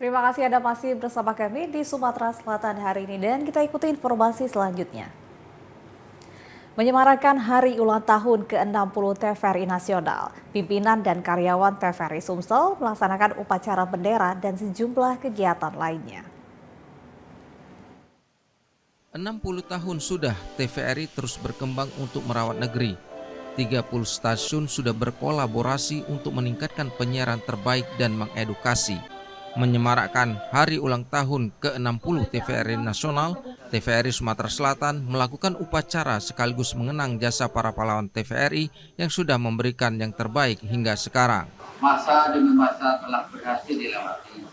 Terima kasih Anda masih bersama kami di Sumatera Selatan hari ini dan kita ikuti informasi selanjutnya. Menyemarakan hari ulang tahun ke-60 TVRI Nasional, pimpinan dan karyawan TVRI Sumsel melaksanakan upacara bendera dan sejumlah kegiatan lainnya. 60 tahun sudah TVRI terus berkembang untuk merawat negeri. 30 stasiun sudah berkolaborasi untuk meningkatkan penyiaran terbaik dan mengedukasi. Menyemarakkan hari ulang tahun ke-60 TVRI Nasional, TVRI Sumatera Selatan melakukan upacara sekaligus mengenang jasa para pahlawan TVRI yang sudah memberikan yang terbaik hingga sekarang. Masa demi masa telah berhasil dilewati.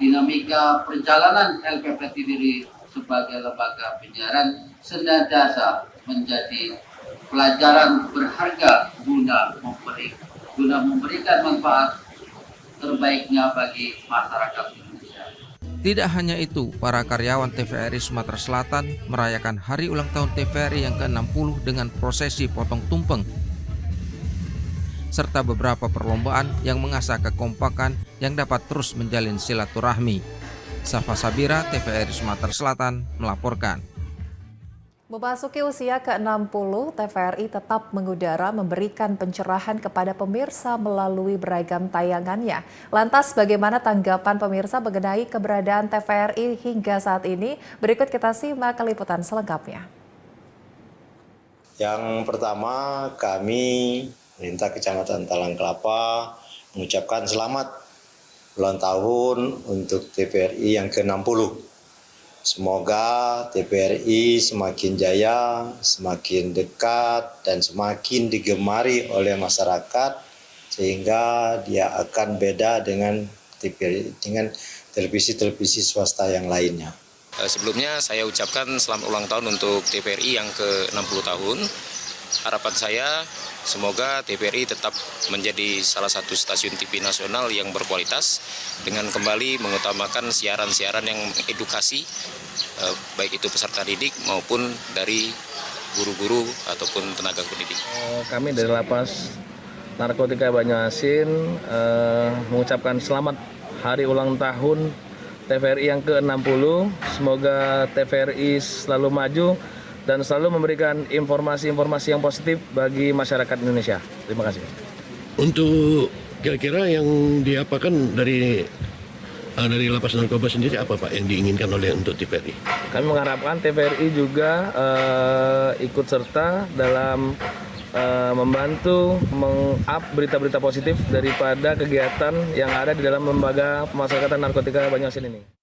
Dinamika perjalanan LPP TVRI sebagai lembaga penyiaran senantiasa menjadi pelajaran berharga guna memberikan manfaat terbaiknya bagi masyarakat Indonesia. Tidak hanya itu, para karyawan TVRI Sumatera Selatan merayakan hari ulang tahun TVRI yang ke-60 dengan prosesi potong tumpeng serta beberapa perlombaan yang mengasah kekompakan yang dapat terus menjalin silaturahmi. Safa Sabira, TVRI Sumatera Selatan melaporkan. Memasuki usia ke-60, TVRI tetap mengudara memberikan pencerahan kepada pemirsa melalui beragam tayangannya. Lantas bagaimana tanggapan pemirsa mengenai keberadaan TVRI hingga saat ini? Berikut kita simak liputan selengkapnya. Yang pertama, kami pemerintah Kecamatan Talang Kelapa mengucapkan selamat ulang tahun untuk TVRI yang ke-60. Semoga TVRI semakin jaya, semakin dekat, dan semakin digemari oleh masyarakat sehingga dia akan beda dengan televisi-televisi swasta yang lainnya. Sebelumnya saya ucapkan selamat ulang tahun untuk TVRI yang ke-60 tahun. Harapan saya semoga TVRI tetap menjadi salah satu stasiun TV nasional yang berkualitas dengan kembali mengutamakan siaran-siaran yang edukasi, baik itu peserta didik maupun dari guru-guru ataupun tenaga pendidik. Kami dari Lapas Narkotika Banyuasin mengucapkan selamat hari ulang tahun TVRI yang ke-60. Semoga TVRI selalu maju dan selalu memberikan informasi-informasi yang positif bagi masyarakat Indonesia. Terima kasih. Untuk kira-kira yang diapakan dari Lapas Narkoba sendiri apa Pak yang diinginkan oleh untuk TVRI? Kami mengharapkan TVRI juga ikut serta dalam membantu meng-up berita-berita positif daripada kegiatan yang ada di dalam lembaga pemasyarakatan narkotika Banyuasin ini.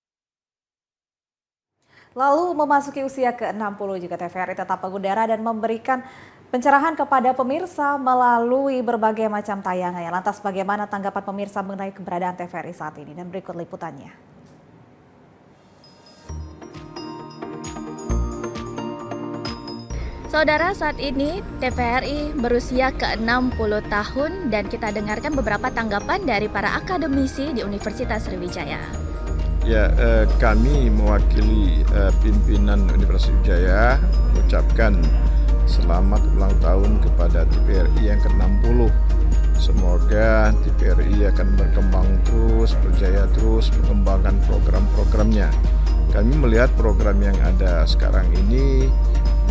Lalu memasuki usia ke-60 juga TVRI tetap mengudara dan memberikan pencerahan kepada pemirsa melalui berbagai macam tayangannya. Lantas bagaimana tanggapan pemirsa mengenai keberadaan TVRI saat ini? Dan berikut liputannya. Saudara, saat ini TVRI berusia ke-60 tahun dan kita dengarkan beberapa tanggapan dari para akademisi di Universitas Sriwijaya. Ya, kami mewakili pimpinan Universitas Sriwijaya mengucapkan selamat ulang tahun kepada TVRI yang ke-60. Semoga TVRI akan berkembang terus, berjaya terus mengembangkan program-programnya. Kami melihat program yang ada sekarang ini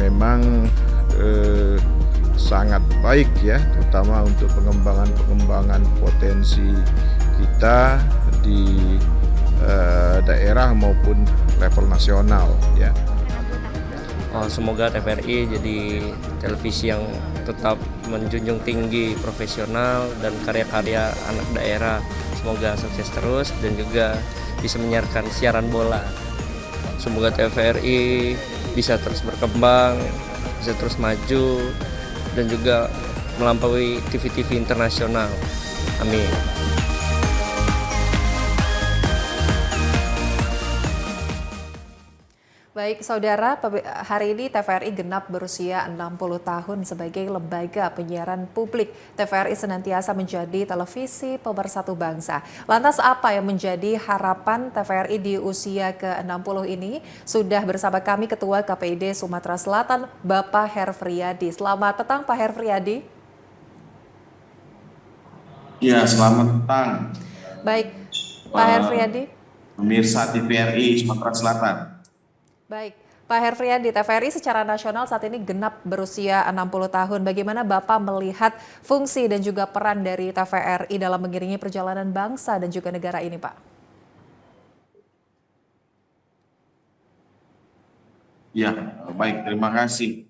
memang sangat baik ya, terutama untuk pengembangan potensi kita di daerah maupun level nasional ya. Semoga TVRI jadi televisi yang tetap menjunjung tinggi profesional dan karya-karya anak daerah. Semoga sukses terus dan juga bisa menyiarkan siaran bola. Semoga TVRI bisa terus berkembang, bisa terus maju dan juga melampaui TV-TV internasional. Amin. Baik saudara, hari ini TVRI genap berusia 60 tahun sebagai lembaga penyiaran publik. TVRI senantiasa menjadi televisi pemersatu bangsa. Lantas apa yang menjadi harapan TVRI di usia ke-60 ini? Sudah bersama kami Ketua KPID Sumatera Selatan, Bapak Herfriadi. Selamat petang Pak Herfriadi. Ya, selamat petang. Baik, Pak Herfriadi. pemirsa TVRI Sumatera Selatan. Baik, Pak Herfriandi, TVRI secara nasional saat ini genap berusia 60 tahun. Bagaimana Bapak melihat fungsi dan juga peran dari TVRI dalam mengiringi perjalanan bangsa dan juga negara ini, Pak? Ya, baik, terima kasih.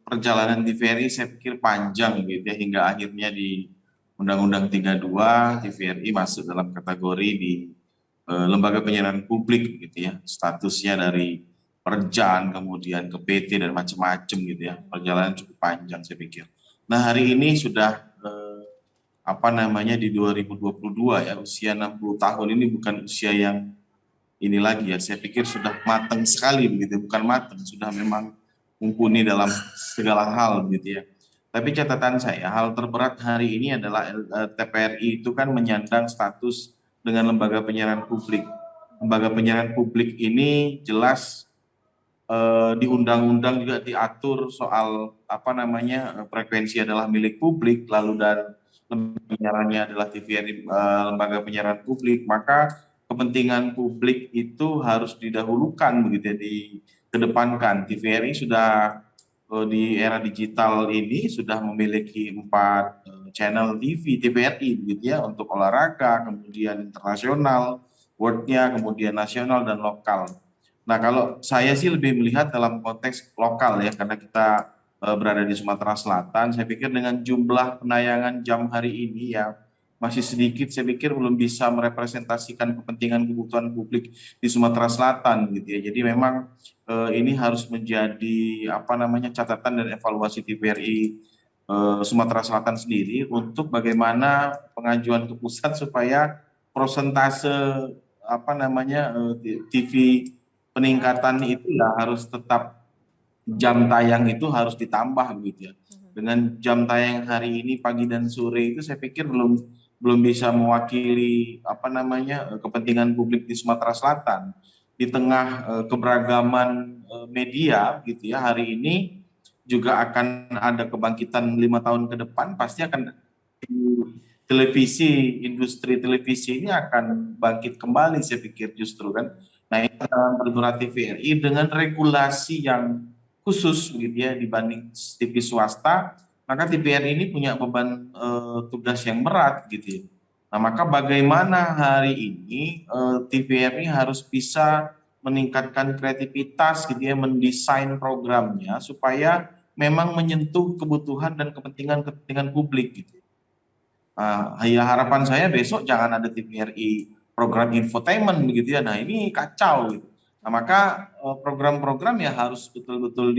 Perjalanan TVRI saya pikir panjang gitu ya, hingga akhirnya di Undang-Undang 32 TVRI masuk dalam kategori di lembaga penyiaran publik gitu ya, statusnya dari Perjan kemudian ke PT dan macam-macam gitu ya. Perjalanan cukup panjang saya pikir. Nah, hari ini sudah di 2022 ya, usia 60 tahun ini bukan usia yang ini lagi ya, saya pikir sudah matang sekali begitu, bukan matang, sudah memang mumpuni dalam segala hal gitu ya. Tapi catatan saya, hal terberat hari ini adalah TVRI itu kan menyandang status dengan lembaga penyiaran publik. Lembaga penyiaran publik ini jelas di undang-undang juga diatur soal frekuensi adalah milik publik, lalu dan lembaga penyiarannya adalah TVRI lembaga penyiaran publik, maka kepentingan publik itu harus didahulukan begitu ya, dikedepankan. TVRI sudah di era digital ini sudah memiliki 4 channel TV TVRI begitu ya, untuk olahraga, kemudian internasional, world-nya, kemudian nasional dan lokal. Nah, kalau saya sih lebih melihat dalam konteks lokal ya, karena kita berada di Sumatera Selatan, saya pikir dengan jumlah penayangan jam hari ini ya masih sedikit, saya pikir belum bisa merepresentasikan kepentingan kebutuhan publik di Sumatera Selatan gitu ya. Jadi memang ini harus menjadi catatan dan evaluasi TVRI Sumatera Selatan sendiri untuk bagaimana pengajuan ke pusat supaya prosentase TV peningkatan itu ya harus tetap, jam tayang itu harus ditambah begitu ya. Dengan jam tayang hari ini pagi dan sore itu saya pikir belum bisa mewakili kepentingan publik di Sumatera Selatan. Di tengah keberagaman media gitu ya, hari ini juga akan ada kebangkitan 5 tahun ke depan, pasti akan industri televisi ini akan bangkit kembali saya pikir justru kan. Nah, ini dalam peraturan TVRI dengan regulasi yang khusus begitu ya dibanding TV swasta, maka TVRI ini punya beban tugas yang berat gitu ya. Nah, maka bagaimana hari ini TVRI harus bisa meningkatkan kreativitas gitu ya, mendesain programnya supaya memang menyentuh kebutuhan dan kepentingan publik gitu. Ya harapan saya besok jangan ada TVRI program infotainment begitu ya. Nah, ini kacau gitu. Nah, maka program-program ya harus betul-betul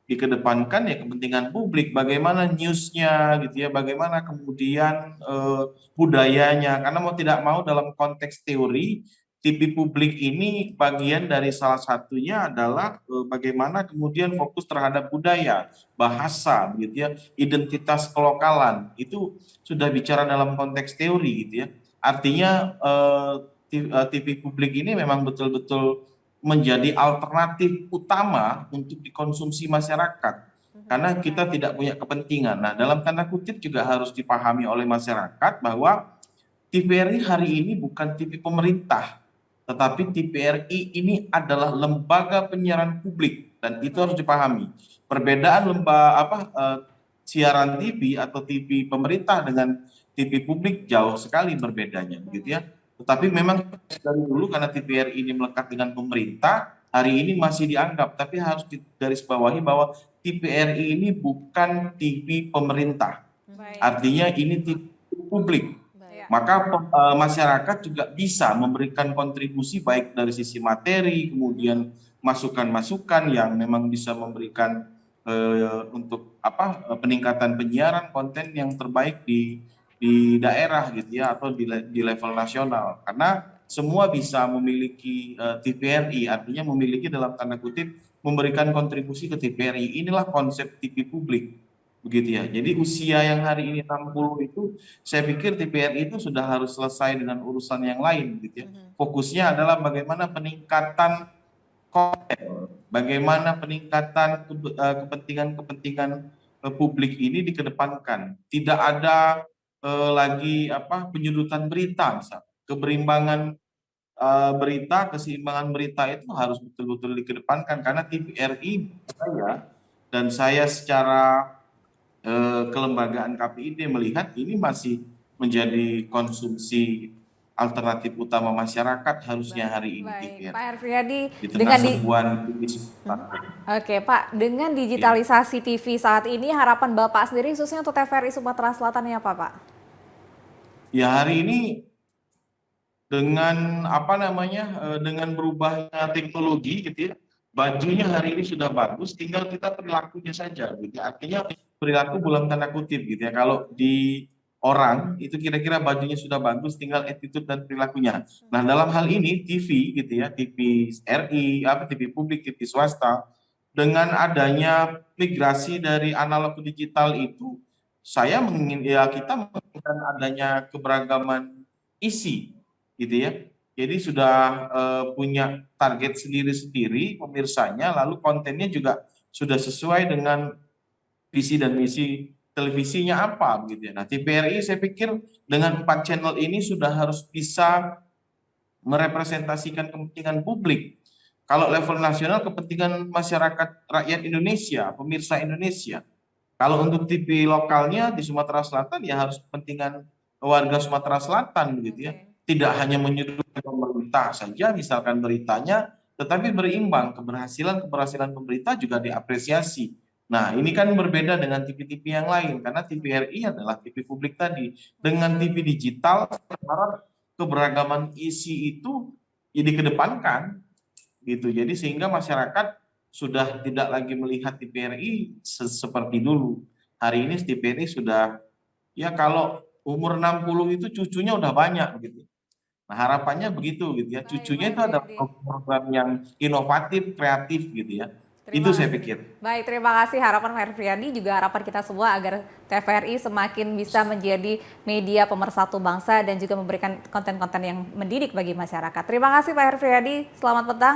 dikedepankan ya kepentingan publik, bagaimana newsnya gitu ya, bagaimana kemudian budayanya, karena mau tidak mau dalam konteks teori TV publik ini bagian dari salah satunya adalah bagaimana kemudian fokus terhadap budaya, bahasa begitu ya, identitas kelokalan, itu sudah bicara dalam konteks teori gitu ya. Artinya TV publik ini memang betul-betul menjadi alternatif utama untuk dikonsumsi masyarakat. Karena kita tidak punya kepentingan. Nah, dalam tanda kutip juga harus dipahami oleh masyarakat bahwa TVRI hari ini bukan TV pemerintah, tetapi TVRI ini adalah lembaga penyiaran publik, dan itu harus dipahami. Perbedaan siaran TV atau TV pemerintah dengan TV publik jauh sekali berbedanya, begitu ya. Tetapi memang dari dulu karena TVRI ini melekat dengan pemerintah, hari ini masih dianggap, tapi harus digarisbawahi bahwa TVRI ini bukan TV pemerintah. Artinya ini TV publik. Maka masyarakat juga bisa memberikan kontribusi baik dari sisi materi, kemudian masukan-masukan yang memang bisa memberikan untuk peningkatan penyiaran konten yang terbaik di daerah gitu ya, atau di level nasional. Karena semua bisa memiliki TVRI, artinya memiliki dalam tanda kutip memberikan kontribusi ke TVRI. Inilah konsep TV publik. Begitu ya. Jadi usia yang hari ini 60 itu saya pikir TVRI itu sudah harus selesai dengan urusan yang lain gitu ya. Fokusnya adalah bagaimana peningkatan konten, bagaimana peningkatan kepentingan publik ini dikedepankan. Tidak ada lagi penyudutan berita, misalnya keberimbangan berita, keseimbangan berita itu harus betul-betul dikedepankan, karena TVRI saya secara kelembagaan KPID melihat ini masih menjadi konsumsi alternatif utama masyarakat harusnya hari ini. Baik, Pak Herfriadi, Di tengah serbuan TV swasta. Oke Pak, dengan digitalisasi TV saat ini, harapan Bapak sendiri khususnya untuk TVRI Sumatera Selatan ini apa Pak? Ya hari ini dengan dengan berubahnya teknologi gitu ya, bajunya hari ini sudah bagus, tinggal kita perilakunya saja gitu ya. Artinya perilaku bukan tanda kutip gitu ya. Kalau di orang itu kira-kira bajunya sudah bagus, tinggal attitude dan perilakunya. Nah, dalam hal ini TV gitu ya, TV RI, TV publik, TV swasta, dengan adanya migrasi dari analog ke digital itu, kita menginginkan adanya keberagaman isi gitu ya. Jadi sudah punya target sendiri-sendiri pemirsanya, lalu kontennya juga sudah sesuai dengan visi dan misi televisinya apa gitu ya. Nah, TVRI saya pikir dengan 4 channel ini sudah harus bisa merepresentasikan kepentingan publik. Kalau level nasional kepentingan masyarakat rakyat Indonesia, pemirsa Indonesia. Kalau untuk TV lokalnya di Sumatera Selatan ya harus kepentingan warga Sumatera Selatan gitu ya. Tidak hanya menyudutkan pemerintah saja misalkan beritanya, tetapi berimbang, keberhasilan pemerintah juga diapresiasi. Nah, ini kan berbeda dengan TV-TV yang lain, karena TVRI adalah TV publik tadi. Dengan TV digital, keberagaman isi itu dikedepankan, gitu. Jadi sehingga masyarakat sudah tidak lagi melihat TVRI seperti dulu. Hari ini TVRI sudah, ya kalau umur 60 itu cucunya udah banyak, gitu. Nah, harapannya begitu, gitu ya. Cucunya itu ada program yang inovatif, kreatif, gitu ya. Itu saya pikir. Baik, terima kasih harapan Pak Herfriadi, juga harapan kita semua agar TVRI semakin bisa menjadi media pemersatu bangsa dan juga memberikan konten-konten yang mendidik bagi masyarakat. Terima kasih Pak Herfriadi, selamat petang.